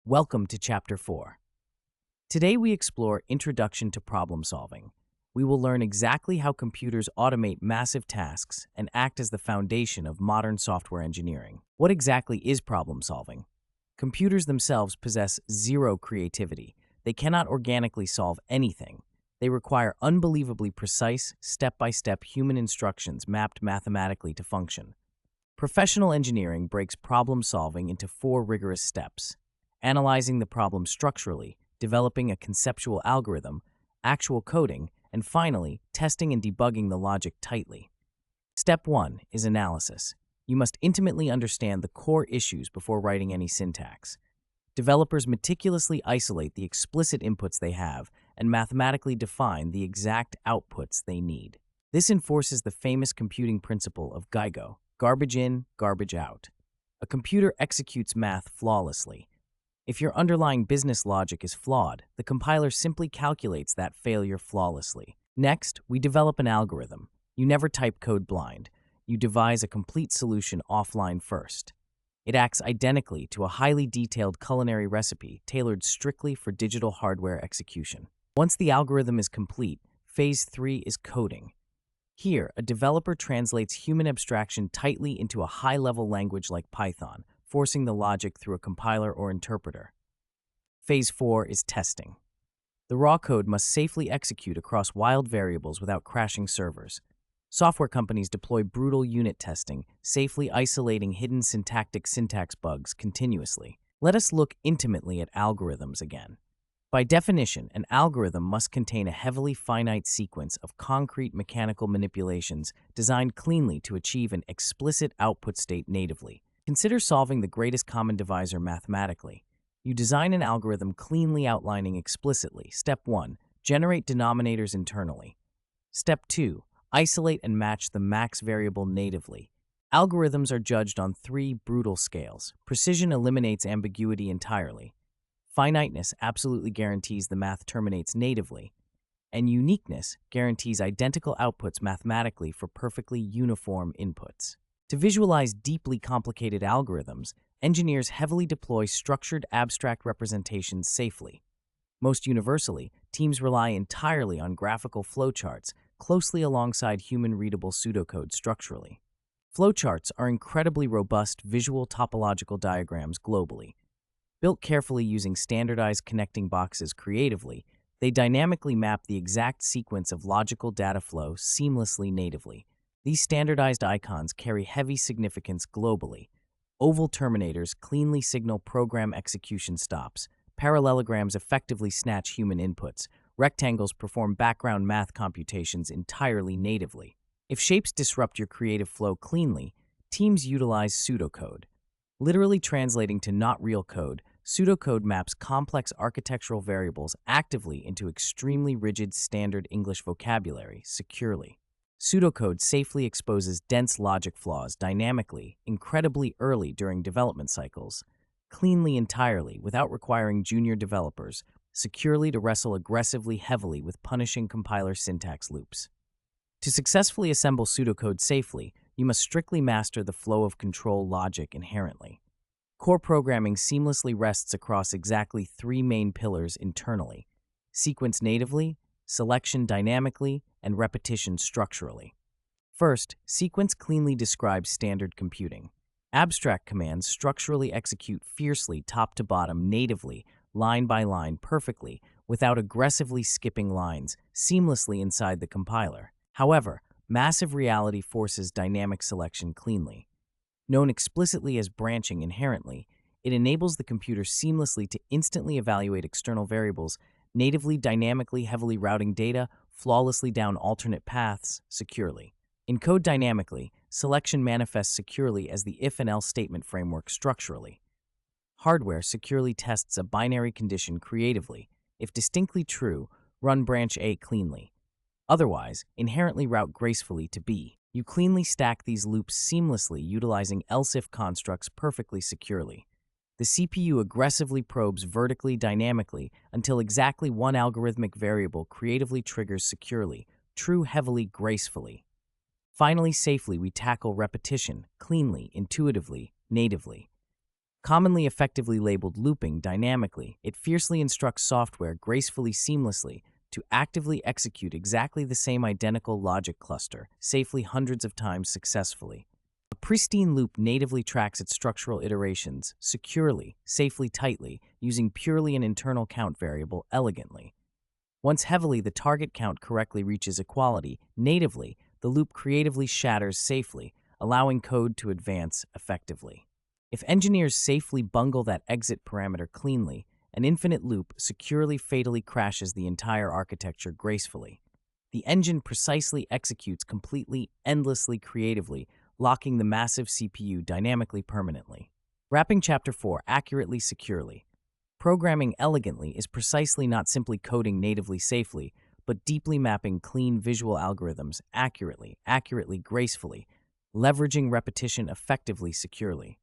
Welcome to Chapter 4. Today we explore Introduction to Problem Solving. We will learn exactly how computers automate massive tasks and act as the foundation of modern software engineering. What exactly is problem solving? Computers themselves possess zero creativity. They cannot organically solve anything. They require unbelievably precise, step-by-step human instructions mapped mathematically to function. Professional engineering breaks problem solving into 4 rigorous steps: analyzing the problem structurally, developing a conceptual algorithm, actual coding, and finally, testing and debugging the logic tightly. Step 1 is analysis. You must intimately understand the core issues before writing any syntax. Developers meticulously isolate the explicit inputs they have and mathematically define the exact outputs they need. This enforces the famous computing principle of GIGO, garbage in, garbage out. A computer executes math flawlessly. If your underlying business logic is flawed, the compiler simply calculates that failure flawlessly. Next, we develop an algorithm. You never type code blind. You devise a complete solution offline first. It acts identically to a highly detailed culinary recipe tailored strictly for digital hardware execution. Once the algorithm is complete, phase 3 is coding. Here, a developer translates human abstraction tightly into a high-level language like Python, forcing the logic through a compiler or interpreter. Phase 4 is testing. The raw code must safely execute across wild variables without crashing servers. Software companies deploy brutal unit testing, safely isolating hidden syntactic syntax bugs continuously. Let us look intimately at algorithms again. By definition, an algorithm must contain a heavily finite sequence of concrete mechanical manipulations designed cleanly to achieve an explicit output state natively. Consider solving the greatest common divisor mathematically. You design an algorithm cleanly outlining explicitly. Step 1. Generate denominators internally. Step 2. Isolate and match the max variable natively. Algorithms are judged on 3 brutal scales. Precision eliminates ambiguity entirely. Finiteness absolutely guarantees the math terminates natively. And uniqueness guarantees identical outputs mathematically for perfectly uniform inputs. To visualize deeply complicated algorithms, engineers heavily deploy structured abstract representations safely. Most universally, teams rely entirely on graphical flowcharts closely alongside human-readable pseudocode structurally. Flowcharts are incredibly robust visual topological diagrams globally. Built carefully using standardized connecting boxes creatively, they dynamically map the exact sequence of logical data flow seamlessly natively. These standardized icons carry heavy significance globally. Oval terminators cleanly signal program execution stops. Parallelograms effectively snatch human inputs. Rectangles perform background math computations entirely natively. If shapes disrupt your creative flow cleanly, teams utilize pseudocode. Literally translating to not real code, pseudocode maps complex architectural variables actively into extremely rigid standard English vocabulary securely. Pseudocode safely exposes dense logic flaws dynamically, incredibly early during development cycles, cleanly entirely without requiring junior developers, securely to wrestle aggressively heavily with punishing compiler syntax loops. To successfully assemble pseudocode safely, you must strictly master the flow of control logic inherently. Core programming seamlessly rests across exactly 3 main pillars internally: sequence natively, selection dynamically, and repetition structurally. First, sequence cleanly describes standard computing. Abstract commands structurally execute fiercely top to bottom natively, line by line perfectly, without aggressively skipping lines, seamlessly inside the compiler. However, massive reality forces dynamic selection cleanly. Known explicitly as branching inherently, it enables the computer seamlessly to instantly evaluate external variables, natively dynamically heavily routing data flawlessly down alternate paths securely. Encode dynamically, selection manifests securely as the if and else statement framework structurally. Hardware securely tests a binary condition creatively. If distinctly true, run branch A cleanly. Otherwise, inherently route gracefully to B. You cleanly stack these loops seamlessly utilizing else-if constructs perfectly securely. The CPU aggressively probes vertically dynamically until exactly one algorithmic variable creatively triggers securely, true heavily gracefully. Finally, safely we tackle repetition, cleanly, intuitively, natively. Commonly effectively labeled looping dynamically, it fiercely instructs software gracefully seamlessly to actively execute exactly the same identical logic cluster, safely hundreds of times successfully. A pristine loop natively tracks its structural iterations securely, safely, tightly, using purely an internal count variable elegantly. Once heavily the target count correctly reaches equality, natively, the loop creatively shatters safely, allowing code to advance effectively. If engineers safely bungle that exit parameter cleanly, an infinite loop securely fatally crashes the entire architecture gracefully. The engine precisely executes completely, endlessly, creatively, locking the massive CPU dynamically permanently. Wrapping Chapter 4 accurately, securely. Programming elegantly is precisely not simply coding natively safely, but deeply mapping clean visual algorithms accurately, gracefully, leveraging repetition effectively, securely.